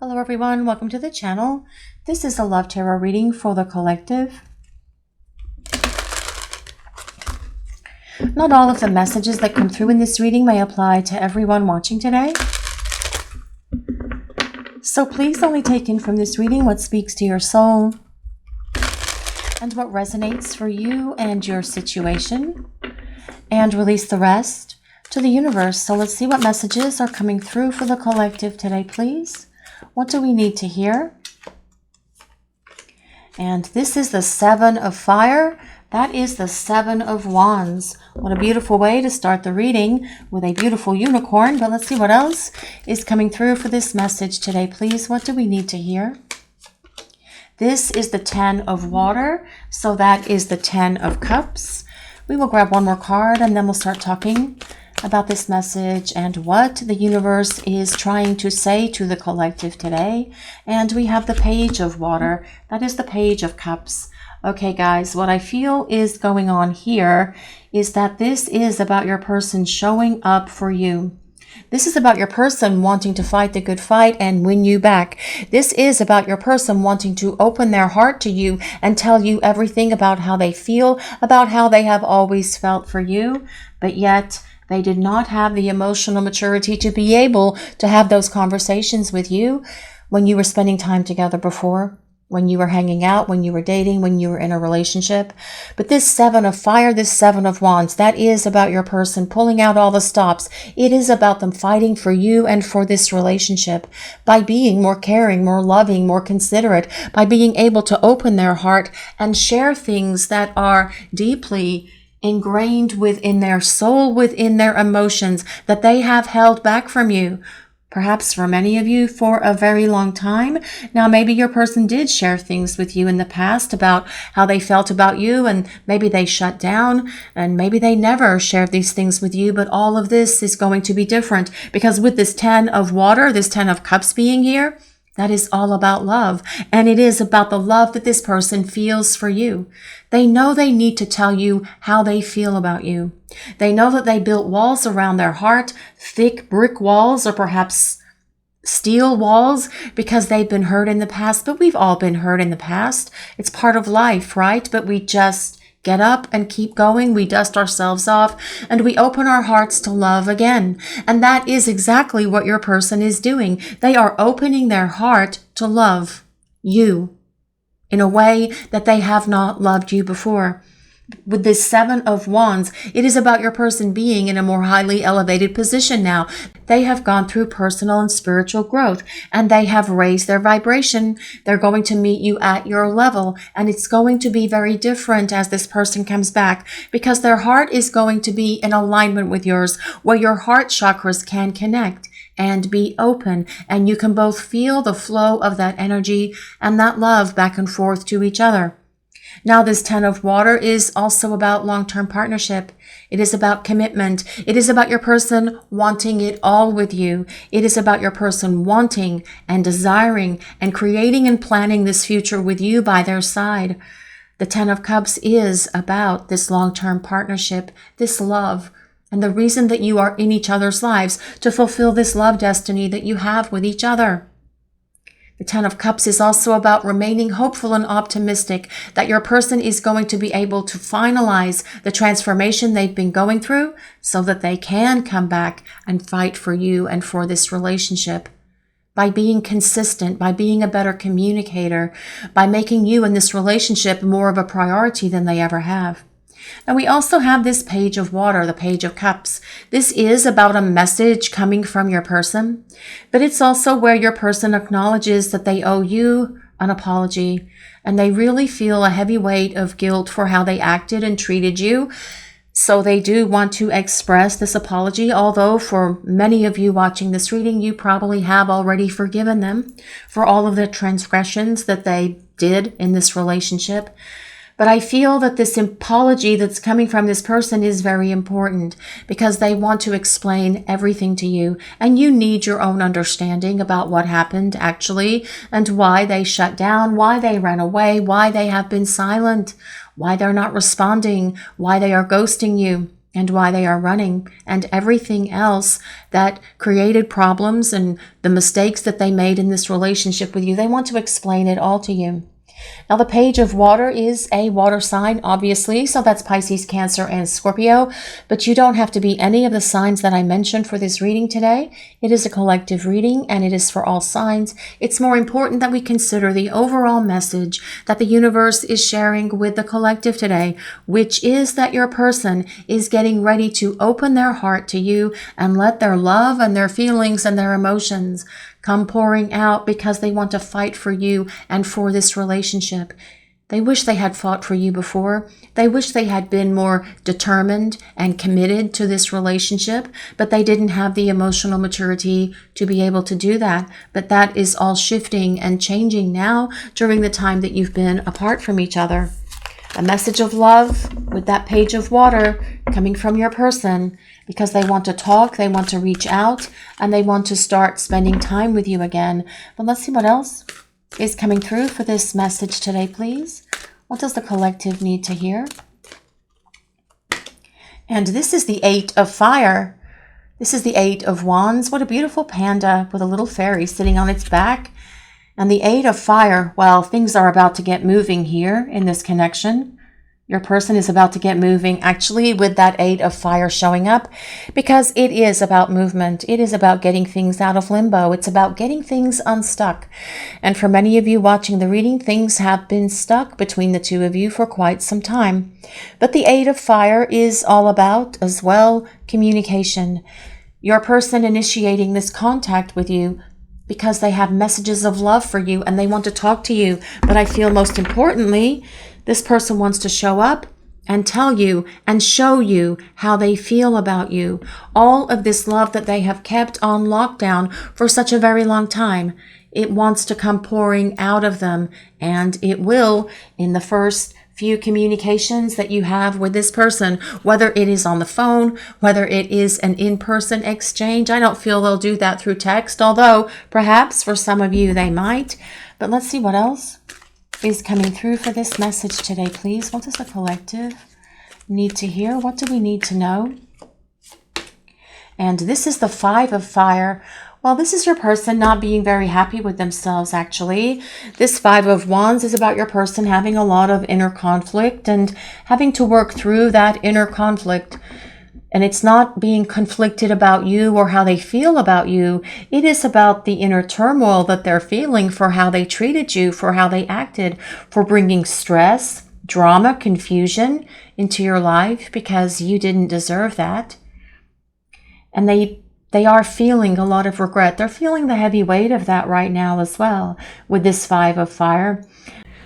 Hello everyone, welcome to the channel. This is a love tarot reading for the collective. Not all of the messages that come through in this reading may apply to everyone watching today. So please only take in from this reading what speaks to your soul and what resonates for you and your situation, and release the rest to the universe. So let's see what messages are coming through for the collective today, please. What do we need to hear? And this is the Seven of Fire. That is the Seven of Wands. What a beautiful way to start the reading with a beautiful unicorn. But let's see what else is coming through for this message today, please. What do we need to hear? This is the Ten of Water. So that is the Ten of Cups. We will grab one more card and then we'll start talking about this message and what the universe is trying to say to the collective today. And we have the Page of Water. That is the Page of Cups. Okay, guys, what I feel is going on here is that this is about your person showing up for you. This is about your person wanting to fight the good fight and win you back. This is about your person wanting to open their heart to you and tell you everything about how they feel, about how they have always felt for you, but yet they did not have the emotional maturity to be able to have those conversations with you when you were spending time together before, when you were hanging out, when you were dating, when you were in a relationship. But this Seven of Fire, this Seven of Wands, that is about your person pulling out all the stops. It is about them fighting for you and for this relationship by being more caring, more loving, more considerate, by being able to open their heart and share things that are deeply ingrained within their soul, within their emotions, that they have held back from you. Perhaps for many of you for a very long time. Now, maybe your person did share things with you in the past about how they felt about you, and maybe they shut down, and maybe they never shared these things with you, but all of this is going to be different because with this Ten of Water, this Ten of Cups being here, that is all about love, and it is about the love that this person feels for you. They know they need to tell you how they feel about you. They know that they built walls around their heart, thick brick walls or perhaps steel walls, because they've been hurt in the past, but we've all been hurt in the past. It's part of life, right? But we just get up and keep going. We dust ourselves off and we open our hearts to love again. And that is exactly what your person is doing. They are opening their heart to love you in a way that they have not loved you before. With this Seven of Wands, it is about your person being in a more highly elevated position now. They have gone through personal and spiritual growth, and they have raised their vibration. They're going to meet you at your level, and it's going to be very different as this person comes back, because their heart is going to be in alignment with yours, where your heart chakras can connect and be open, and you can both feel the flow of that energy and that love back and forth to each other. Now, this Ten of Water is also about long-term partnership. It is about commitment. It is about your person wanting it all with you. It is about your person wanting and desiring and creating and planning this future with you by their side. The Ten of Cups is about this long-term partnership, this love, and the reason that you are in each other's lives to fulfill this love destiny that you have with each other. The Ten of Cups is also about remaining hopeful and optimistic that your person is going to be able to finalize the transformation they've been going through so that they can come back and fight for you and for this relationship. By being consistent, by being a better communicator, by making you in this relationship more of a priority than they ever have. Now, we also have this Page of Water, the Page of Cups. This is about a message coming from your person, but it's also where your person acknowledges that they owe you an apology, and they really feel a heavy weight of guilt for how they acted and treated you. So they do want to express this apology, although for many of you watching this reading, you probably have already forgiven them for all of the transgressions that they did in this relationship. But I feel that this apology that's coming from this person is very important because they want to explain everything to you, and you need your own understanding about what happened actually and why they shut down, why they ran away, why they have been silent, why they're not responding, why they are ghosting you. and why they are running, and everything else that created problems and the mistakes that they made in this relationship with you. They want to explain it all to you. Now, the Page of Water is a water sign, obviously, so that's Pisces, Cancer, and Scorpio, but you don't have to be any of the signs that I mentioned for this reading today. It is a collective reading, and it is for all signs. It's more important that we consider the overall message that the universe is sharing with the collective today, which is that your person is getting ready to open their heart to you and let their love and their feelings and their emotions come pouring out because they want to fight for you and for this relationship. They wish they had fought for you before. They wish they had been more determined and committed to this relationship, but they didn't have the emotional maturity to be able to do that. But that is all shifting and changing now during the time that you've been apart from each other. A message of love with that Page of Water coming from your person, because they want to talk, they want to reach out, and they want to start spending time with you again. But let's see what else is coming through for this message today, please. What does the collective need to hear? And this is the 8 of Fire. This is the 8 of Wands. What a beautiful panda with a little fairy sitting on its back. And the 8 of Fire, well, things are about to get moving here in this connection. Your person is about to get moving, actually, with that 8 of Fire showing up, because it is about movement. It is about getting things out of limbo. It's about getting things unstuck. And for many of you watching the reading, things have been stuck between the two of you for quite some time. But the 8 of Fire is all about, as well, communication. Your person initiating this contact with you because they have messages of love for you and they want to talk to you. But I feel most importantly, this person wants to show up and tell you and show you how they feel about you. All of this love that they have kept on lockdown for such a very long time, it wants to come pouring out of them, and it will in the first few communications that you have with this person, whether it is on the phone, whether it is an in-person exchange. I don't feel they'll do that through text, although perhaps for some of you they might. But let's see what else is coming through for this message today, please. What does the collective need to hear? What do we need to know? And this is the 5 of Fire. Well, this is your person not being very happy with themselves, actually. This 5 of Wands is about your person having a lot of inner conflict and having to work through that inner conflict. And it's not being conflicted about you or how they feel about you. It is about the inner turmoil that they're feeling for how they treated you, for how they acted, for bringing stress, drama, confusion into your life because you didn't deserve that. And they are feeling a lot of regret. They're feeling the heavy weight of that right now as well with this 5 of Fire.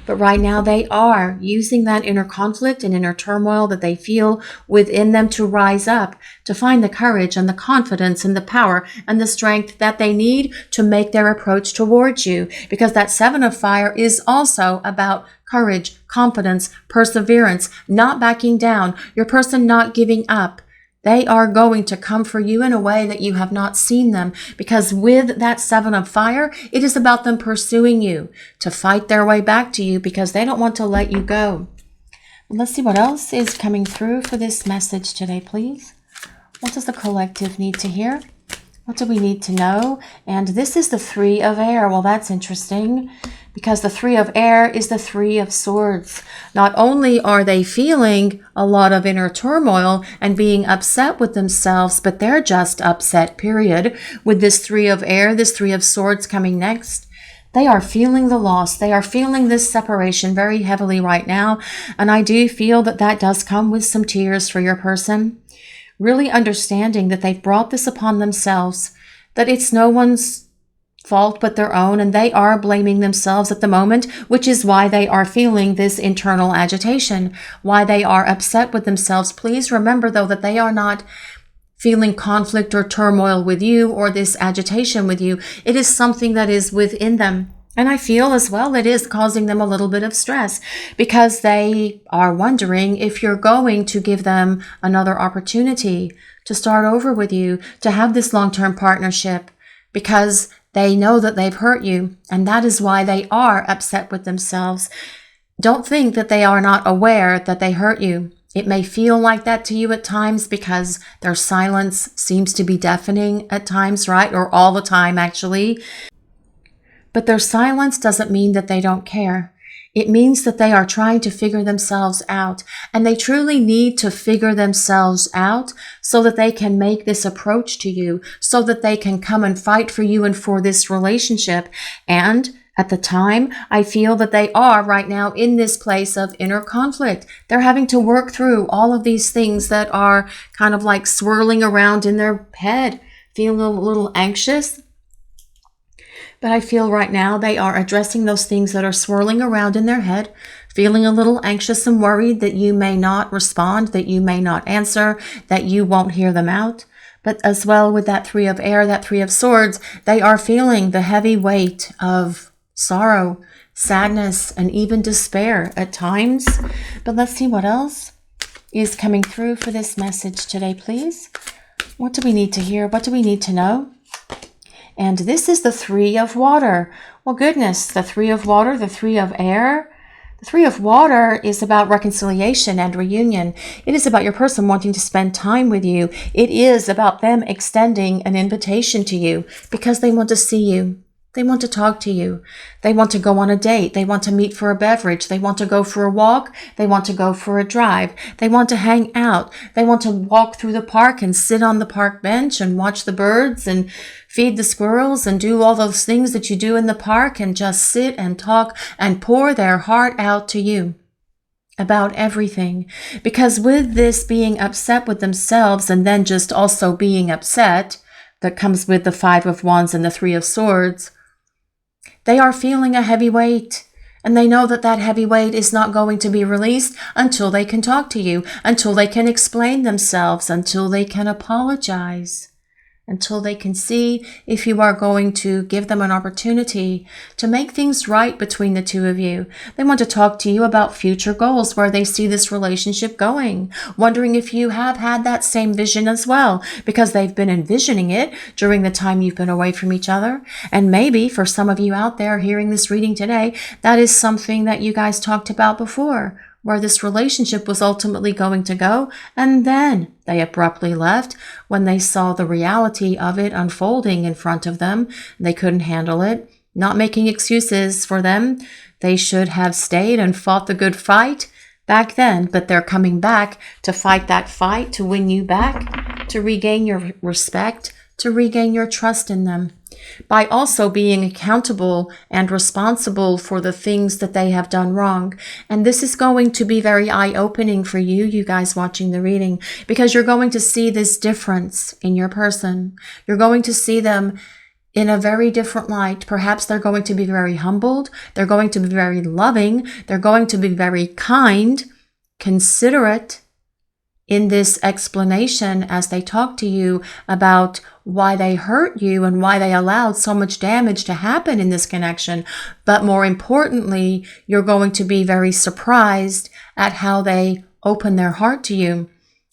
But right now they are using that inner conflict and inner turmoil that they feel within them to rise up, to find the courage and the confidence and the power and the strength that they need to make their approach towards you. Because that 7 of Fire is also about courage, confidence, perseverance, not backing down, your person not giving up. They are going to come for you in a way that you have not seen them, because with that 7 of Fire, it is about them pursuing you to fight their way back to you because they don't want to let you go. Let's see what else is coming through for this message today, please. What does the collective need to hear? What do we need to know? And this is the 3 of Air. Well, that's interesting because the 3 of Air is the 3 of Swords. Not only are they feeling a lot of inner turmoil and being upset with themselves, but they're just upset, period. With this 3 of Air, this 3 of Swords coming next, they are feeling the loss. They are feeling this separation very heavily right now. And I do feel that that does come with some tears for your person. Really understanding that they've brought this upon themselves, that it's no one's fault but their own, and they are blaming themselves at the moment, which is why they are feeling this internal agitation, why they are upset with themselves. Please remember, though, that they are not feeling conflict or turmoil with you or this agitation with you. It is something that is within them. And I feel as well it is causing them a little bit of stress because they are wondering if you're going to give them another opportunity to start over with you, to have this long-term partnership, because they know that they've hurt you, and that is why they are upset with themselves. Don't think that they are not aware that they hurt you. It may feel like that to you at times because their silence seems to be deafening at times, right? Or all the time, actually. But their silence doesn't mean that they don't care. It means that they are trying to figure themselves out, and they truly need to figure themselves out so that they can make this approach to you, so that they can come and fight for you and for this relationship. And at the time, I feel that they are right now in this place of inner conflict. They're having to work through all of these things that are kind of like swirling around in their head, feeling a little anxious. But I feel right now they are addressing those things that are swirling around in their head, feeling a little anxious and worried that you may not respond, that you may not answer, that you won't hear them out. But as well with that Three of Air, that Three of Swords, they are feeling the heavy weight of sorrow, sadness, and even despair at times. But let's see what else is coming through for this message today, please. What do we need to hear? What do we need to know? And this is the Three of Water. Well, goodness, the Three of Water, the Three of Air. The Three of Water is about reconciliation and reunion. It is about your person wanting to spend time with you. It is about them extending an invitation to you because they want to see you. They want to talk to you. They want to go on a date. They want to meet for a beverage. They want to go for a walk. They want to go for a drive. They want to hang out. They want to walk through the park and sit on the park bench and watch the birds and feed the squirrels and do all those things that you do in the park and just sit and talk and pour their heart out to you about everything. Because with this being upset with themselves and then just also being upset that comes with the Five of Wands and the Three of Swords, they are feeling a heavy weight, and they know that that heavy weight is not going to be released until they can talk to you, until they can explain themselves, until they can apologize, until they can see if you are going to give them an opportunity to make things right between the two of you. They want to talk to you about future goals, where they see this relationship going, wondering if you have had that same vision as well, because they've been envisioning it during the time you've been away from each other. And maybe for some of you out there hearing this reading today, that is something that you guys talked about before, where this relationship was ultimately going to go, and then they abruptly left when they saw the reality of it unfolding in front of them. They couldn't handle it. Not making excuses for them. They should have stayed and fought the good fight back then, but they're coming back to fight that fight, to win you back, to regain your respect, to regain your trust in them, by also being accountable and responsible for the things that they have done wrong. And this is going to be very eye-opening for you guys watching the reading, because you're going to see this difference in your person. You're going to see them in a very different light. Perhaps they're going to be very humbled. They're going to be very loving. They're going to be very kind, considerate in this explanation as they talk to you about why they hurt you and why they allowed so much damage to happen in this connection. But more importantly, you're going to be very surprised at how they open their heart to you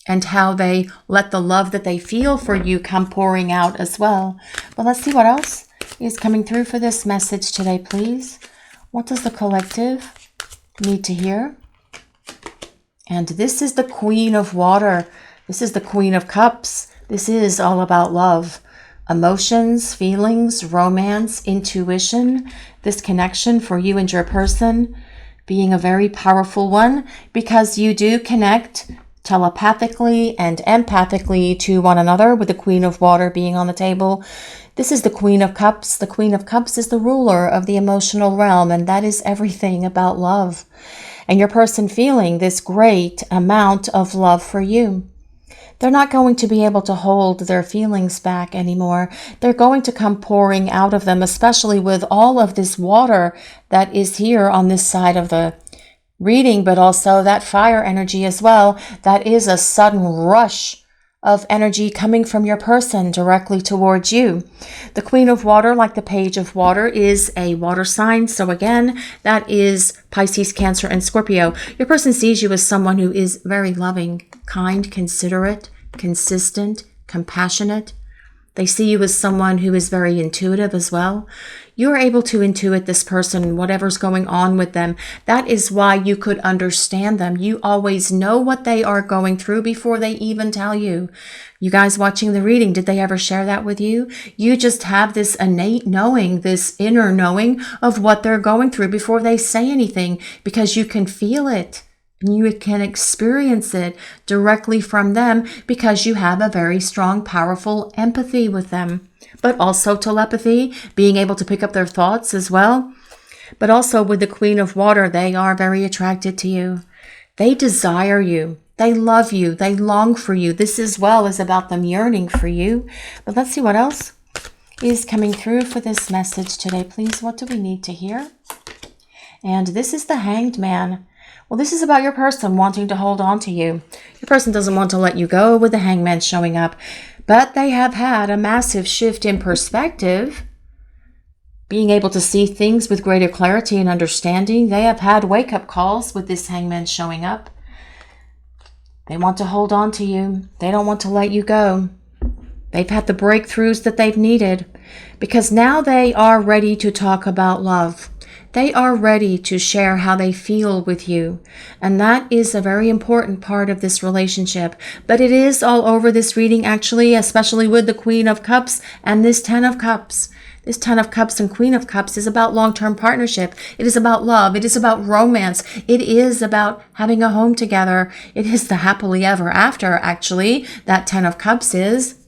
and how they let the love that they feel for you come pouring out as well. But let's see what else is coming through for this message today, please. What does the collective need to hear? And this is the Queen of Water. This is the Queen of Cups. This is all about love, emotions, feelings, romance, intuition. This connection for you and your person being a very powerful one, because you do connect telepathically and empathically to one another, with the Queen of Water being on the table. This is the Queen of Cups. The Queen of Cups is the ruler of the emotional realm, and that is everything about love. And your person feeling this great amount of love for you. They're not going to be able to hold their feelings back anymore. They're going to come pouring out of them, especially with all of this water that is here on this side of the reading, but also that fire energy as well. That is a sudden rush of energy coming from your person directly towards you. The Queen of Water, like the Page of Water, is a water sign. So again, that is Pisces, Cancer, and Scorpio. Your person sees you as someone who is very loving, kind, considerate, consistent, compassionate. They see you as someone who is very intuitive as well. You're able to intuit this person, whatever's going on with them. That is why you could understand them. You always know what they are going through before they even tell you. You guys watching the reading, did they ever share that with you? You just have this innate knowing, this inner knowing of what they're going through before they say anything, because you can feel it. And you can experience it directly from them because you have a very strong, powerful empathy with them. But also telepathy, being able to pick up their thoughts as well. But also with the Queen of Water, they are very attracted to you. They desire you. They love you. They long for you. This as well is about them yearning for you. But let's see what else is coming through for this message today. Please, what do we need to hear? And this is the Hanged Man. Well, this is about your person wanting to hold on to you. Your person doesn't want to let you go with the Hangman showing up, but they have had a massive shift in perspective, being able to see things with greater clarity and understanding. They have had wake-up calls with this Hangman showing up. They want to hold on to you. They don't want to let you go. They've had the breakthroughs that they've needed because now they are ready to talk about love. They are ready to share how they feel with you. And that is a very important part of this relationship. But it is all over this reading, actually, especially with the Queen of Cups and this Ten of Cups. This Ten of Cups and Queen of Cups is about long-term partnership. It is about love. It is about romance. It is about having a home together. It is the happily ever after, actually, that Ten of Cups is.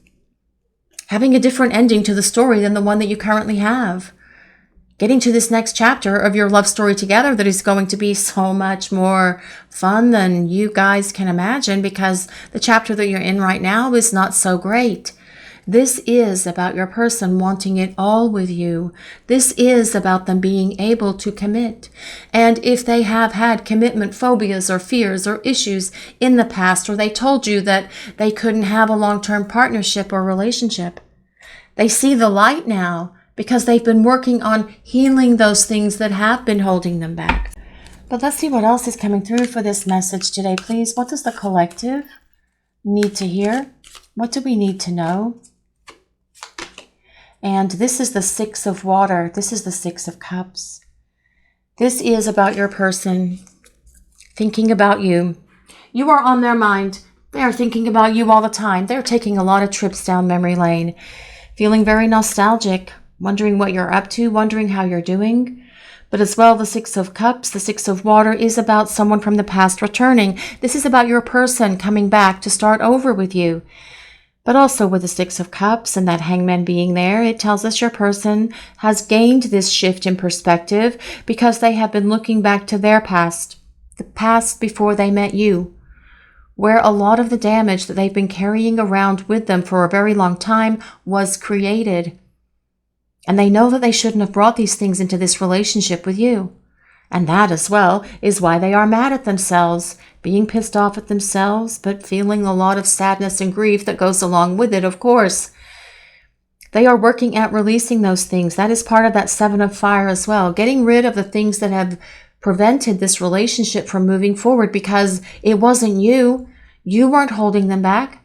Having a different ending to the story than the one that you currently have. Getting to this next chapter of your love story together that is going to be so much more fun than you guys can imagine, because the chapter that you're in right now is not so great. This is about your person wanting it all with you. This is about them being able to commit. And if they have had commitment phobias or fears or issues in the past, or they told you that they couldn't have a long-term partnership or relationship, they see the light now, because they've been working on healing those things that have been holding them back. But let's see what else is coming through for this message today, please. What does the collective need to hear? What do we need to know? And this is the Six of Water. This is the Six of Cups. This is about your person thinking about you. You are on their mind. They are thinking about you all the time. They're taking a lot of trips down memory lane, feeling very nostalgic, wondering what you're up to, wondering how you're doing. But as well, the Six of Cups, the Six of Water is about someone from the past returning. This is about your person coming back to start over with you. But also with the Six of Cups and that Hangman being there, it tells us your person has gained this shift in perspective because they have been looking back to their past, the past before they met you, where a lot of the damage that they've been carrying around with them for a very long time was created. And they know that they shouldn't have brought these things into this relationship with you. And that as well is why they are mad at themselves, being pissed off at themselves, but feeling a lot of sadness and grief that goes along with it, of course. They are working at releasing those things. That is part of that Seven of Fire as well. Getting rid of the things that have prevented this relationship from moving forward because it wasn't you. You weren't holding them back.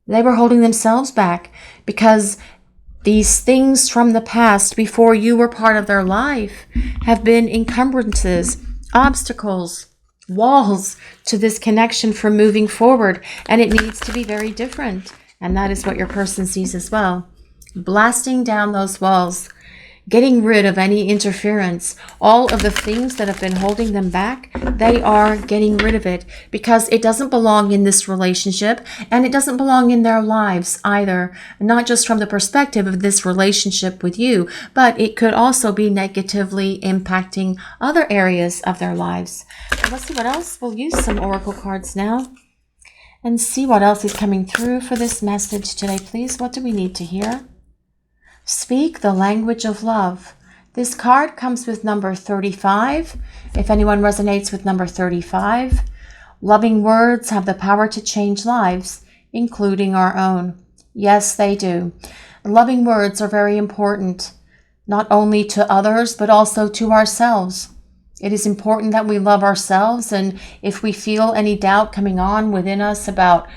They were holding themselves back because these things from the past before you were part of their life have been encumbrances, obstacles, walls to this connection for moving forward. And it needs to be very different. And that is what your person sees as well. Blasting down those walls, getting rid of any interference, all of the things that have been holding them back, they are getting rid of it because it doesn't belong in this relationship and it doesn't belong in their lives either. Not just from the perspective of this relationship with you, but it could also be negatively impacting other areas of their lives. So let's see what else. We'll use some oracle cards now and see what else is coming through for this message today, please. What do we need to hear? Speak the language of love. This card comes with number 35. If anyone resonates with number 35, loving words have the power to change lives, including our own. Yes, they do. Loving words are very important, not only to others, but also to ourselves. It is important that we love ourselves, and if we feel any doubt coming on within us about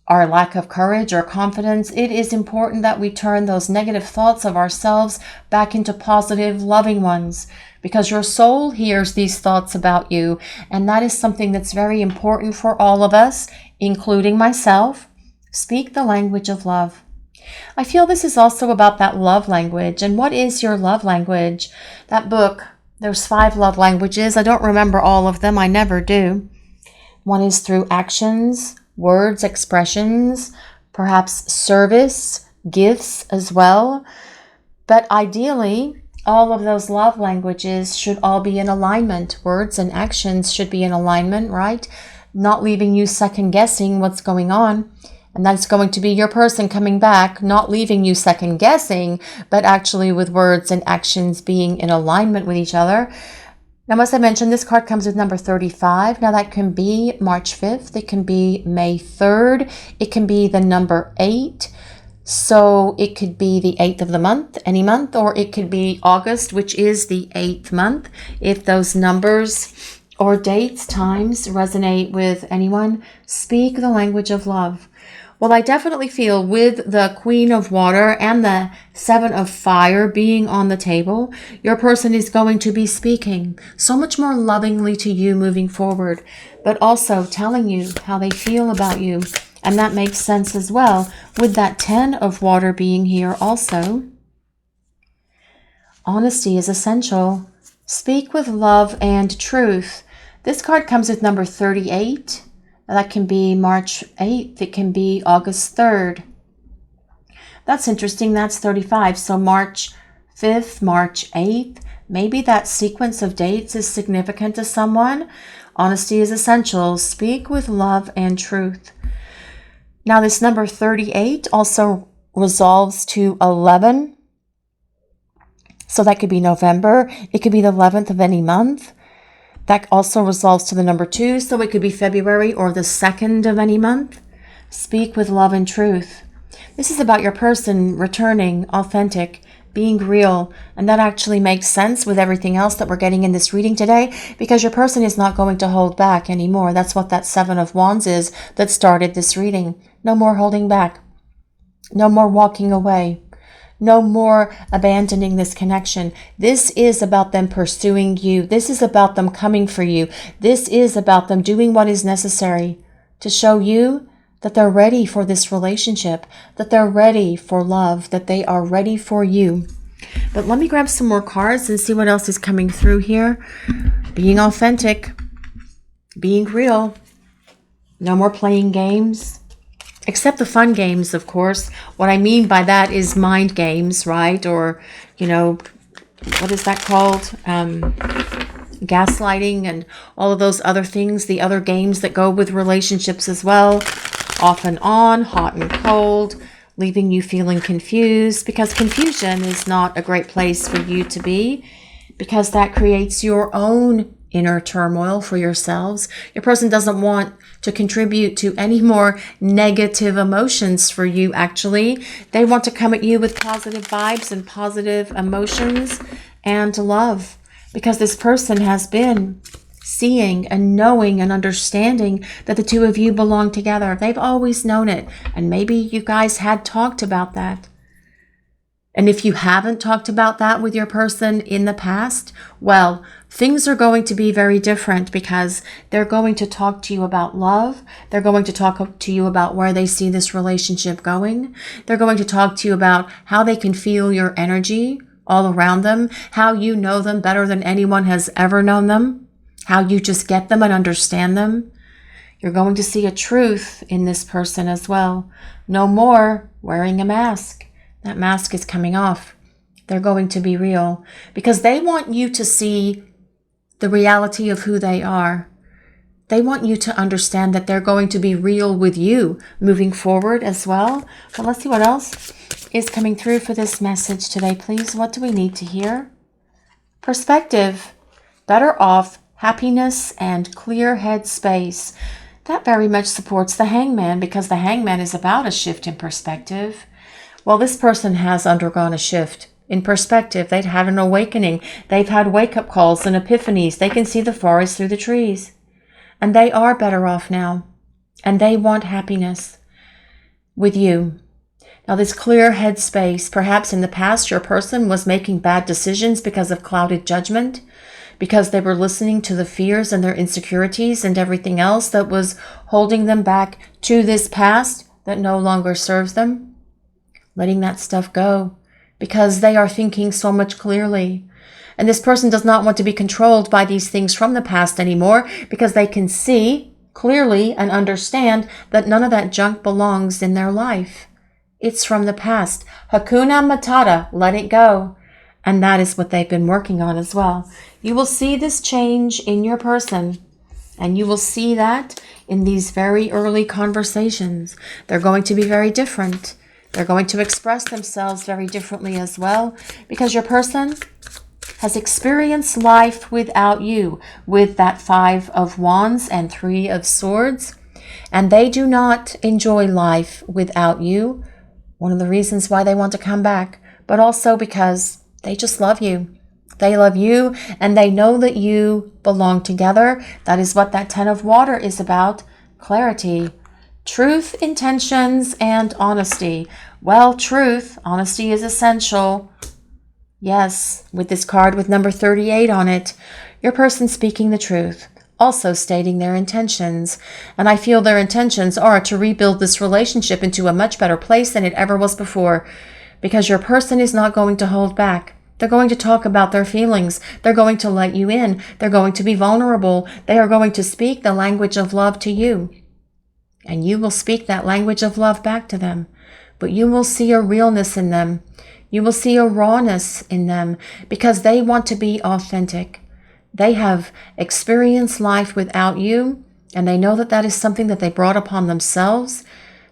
our lack of courage or confidence, it is important that we turn those negative thoughts of ourselves back into positive, loving ones, because your soul hears these thoughts about you, and that is something that's very important for all of us, including myself. Speak the language of love. I feel this is also about that love language. And what is your love language? That book, there's 5 love languages. I don't remember all of them. I never do. One is through actions, words, expressions, perhaps service, gifts as well. But ideally, all of those love languages should all be in alignment. Words and actions should be in alignment, right? Not leaving you second guessing what's going on. And that's going to be your person coming back, not leaving you second guessing, but actually with words and actions being in alignment with each other. Now, as I mentioned, this card comes with number 35. Now, that can be March 5th. It can be May 3rd. It can be the number 8. So it could be the 8th of the month, any month, or it could be August, which is the 8th month. If those numbers or dates, times resonate with anyone, speak the language of love. Well, I definitely feel with the Queen of Water and the 7 of Fire being on the table, your person is going to be speaking so much more lovingly to you moving forward, but also telling you how they feel about you. And that makes sense as well with that 10 of Water being here also. Honesty is essential. Speak with love and truth. This card comes with number 38. That can be March 8th. It can be August 3rd. That's interesting. That's 35. So March 5th, March 8th. Maybe that sequence of dates is significant to someone. Honesty is essential. Speak with love and truth. Now, this number 38 also resolves to 11. So that could be November. It could be the 11th of any month. That also resolves to the number 2, so it could be February or the 2nd of any month. Speak with love and truth. This is about your person returning authentic, being real, and that actually makes sense with everything else that we're getting in this reading today, because your person is not going to hold back anymore. That's what that 7 of Wands is that started this reading. No more holding back. No more walking away. No more abandoning this connection. This is about them pursuing you. This is about them coming for you. This is about them doing what is necessary to show you that they're ready for this relationship, that they're ready for love, that they are ready for you. But let me grab some more cards and see what else is coming through here. Being authentic, being real, no more playing games. Except the fun games, of course. What I mean by that is mind games, right? Or, you know, what is that called? Gaslighting and all of those other things, the other games that go with relationships as well. Off and on, hot and cold, leaving you feeling confused, because confusion is not a great place for you to be, because that creates your own inner turmoil for yourselves. Your person doesn't want to contribute to any more negative emotions for you, actually. They want to come at you with positive vibes and positive emotions and love, because this person has been seeing and knowing and understanding that the two of you belong together. They've always known it, and maybe you guys had talked about that. And if you haven't talked about that with your person in the past, well, things are going to be very different, because they're going to talk to you about love. They're going to talk to you about where they see this relationship going. They're going to talk to you about how they can feel your energy all around them, how you know them better than anyone has ever known them, how you just get them and understand them. You're going to see a truth in this person as well. No more wearing a mask. That mask is coming off. They're going to be real, because they want you to see the reality of who they are. They want you to understand that they're going to be real with you moving forward as well. But let's see what else is coming through for this message today, please. What do we need to hear? Perspective, better off, happiness, and clear head space. That very much supports the Hangman, because the Hangman is about a shift in perspective. Well, this person has undergone a shift in perspective. They've had an awakening. They've had wake-up calls and epiphanies. They can see the forest through the trees. And they are better off now. And they want happiness. with you. Now, this clear headspace, perhaps in the past your person was making bad decisions because of clouded judgment, because they were listening to the fears and their insecurities and everything else that was holding them back to this past that no longer serves them. Letting that stuff go because they are thinking so much clearly. And this person does not want to be controlled by these things from the past anymore because they can see clearly and understand that none of that junk belongs in their life. It's from the past. Hakuna Matata, let it go. And that is what they've been working on as well. You will see this change in your person. And you will see that in these very early conversations. They're going to be very different. They're going to express themselves very differently as well. Because your person has experienced life without you. With that 5 of Wands and 3 of Swords. And they do not enjoy life without you. One of the reasons why they want to come back, but also because they just love you. They love you and they know that you belong together. That is what that 10 of Water is about. Clarity, truth, intentions, and honesty. Well, truth, honesty is essential. Yes, with this card with number 38 on it, your person speaking the truth. Also stating their intentions. And I feel their intentions are to rebuild this relationship into a much better place than it ever was before. Because your person is not going to hold back. They're going to talk about their feelings. They're going to let you in. They're going to be vulnerable. They are going to speak the language of love to you. And you will speak that language of love back to them. But you will see a realness in them. You will see a rawness in them because they want to be authentic. They have experienced life without you, and they know that that is something that they brought upon themselves.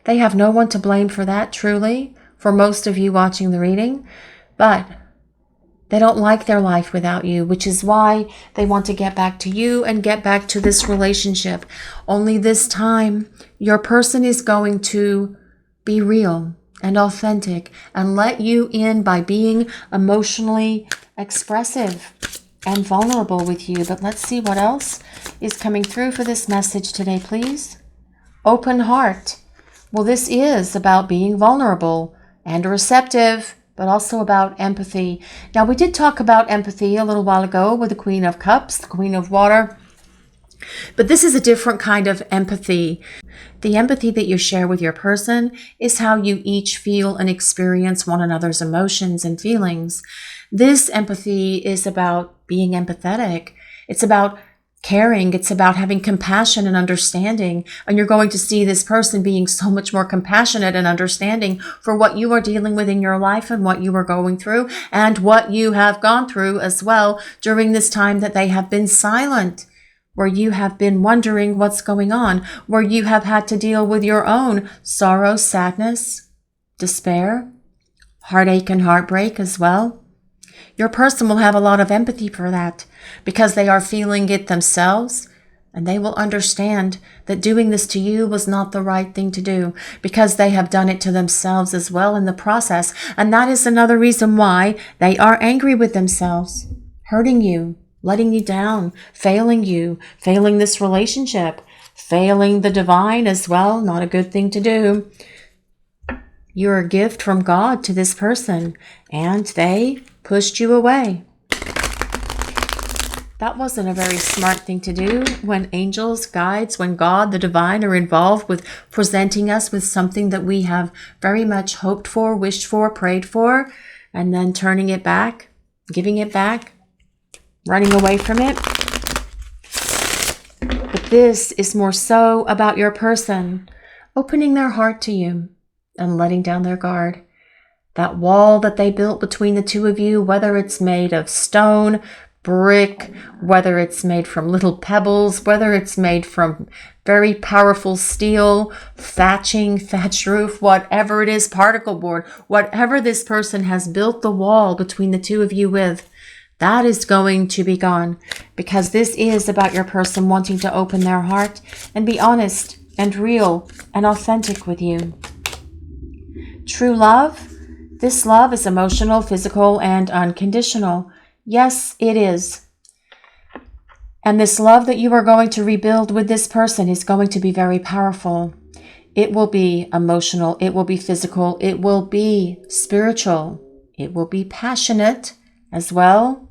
They have no one to blame for that, truly, for most of you watching the reading. But they don't like their life without you, which is why they want to get back to you and get back to this relationship. Only this time, your person is going to be real and authentic and let you in by being emotionally expressive and vulnerable with you. But let's see what else is coming through for this message today, please. Open heart. Well, this is about being vulnerable and receptive, but also about empathy. Now, we did talk about empathy a little while ago with the Queen of Cups, the Queen of Water. But this is a different kind of empathy. The empathy that you share with your person is how you each feel and experience one another's emotions and feelings. This empathy is about being empathetic. It's about caring. It's about having compassion and understanding. And you're going to see this person being so much more compassionate and understanding for what you are dealing with in your life and what you are going through and what you have gone through as well during this time that they have been silent, where you have been wondering what's going on, where you have had to deal with your own sorrow, sadness, despair, heartache, and heartbreak as well. Your person will have a lot of empathy for that because they are feeling it themselves, and they will understand that doing this to you was not the right thing to do because they have done it to themselves as well in the process. And that is another reason why they are angry with themselves, hurting you, letting you down, failing this relationship, failing the divine as well. Not a good thing to do. You're a gift from God to this person, and they pushed you away. That wasn't a very smart thing to do when angels, guides, when God, the divine, are involved with presenting us with something that we have very much hoped for, wished for, prayed for, and then turning it back, giving it back, running away from it. But this is more so about your person opening their heart to you and letting down their guard. That wall that they built between the two of you, whether it's made of stone, brick, whether it's made from little pebbles, whether it's made from very powerful steel, thatched roof, whatever it is, particle board, whatever this person has built the wall between the two of you with, that is going to be gone, because this is about your person wanting to open their heart and be honest and real and authentic with you. True love. This love is emotional, physical, and unconditional. Yes, it is. And this love that you are going to rebuild with this person is going to be very powerful. It will be emotional. It will be physical. It will be spiritual. It will be passionate as well.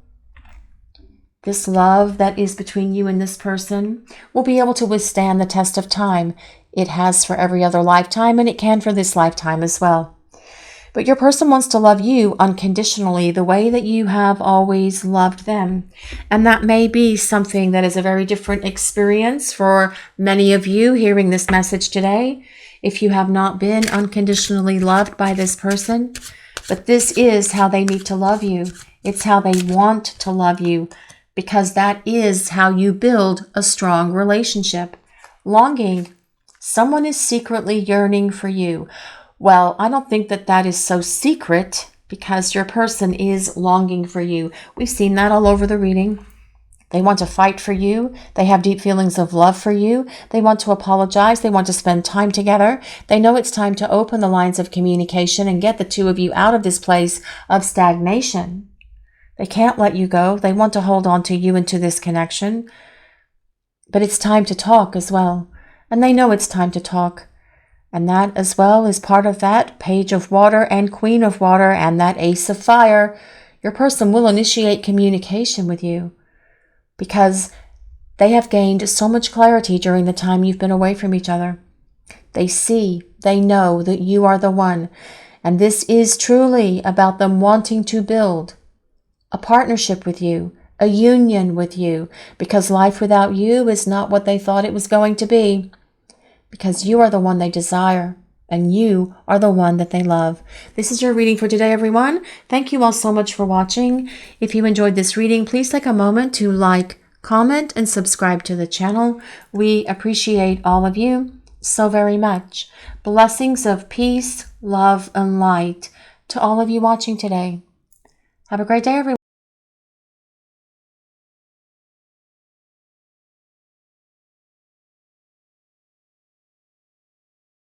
This love that is between you and this person will be able to withstand the test of time. It has for every other lifetime, and it can for this lifetime as well. But your person wants to love you unconditionally, the way that you have always loved them. And that may be something that is a very different experience for many of you hearing this message today, if you have not been unconditionally loved by this person. But this is how they need to love you. It's how they want to love you, because that is how you build a strong relationship. Longing. Someone is secretly yearning for you. Well, I don't think that that is so secret, because your person is longing for you. We've seen that all over the reading. They want to fight for you. They have deep feelings of love for you. They want to apologize. They want to spend time together. They know it's time to open the lines of communication and get the two of you out of this place of stagnation. They can't let you go. They want to hold on to you and to this connection. But it's time to talk as well. And they know it's time to talk. And that as well is part of that Page of Water and Queen of Water and that Ace of Fire. Your person will initiate communication with you because they have gained so much clarity during the time you've been away from each other. They see, they know that you are the one. And this is truly about them wanting to build a partnership with you, a union with you, because life without you is not what they thought it was going to be. Because you are the one they desire, and you are the one that they love. This is your reading for today, everyone. Thank you all so much for watching. If you enjoyed this reading, please take a moment to like, comment, and subscribe to the channel. We appreciate all of you so very much. Blessings of peace, love, and light to all of you watching today. Have a great day, everyone.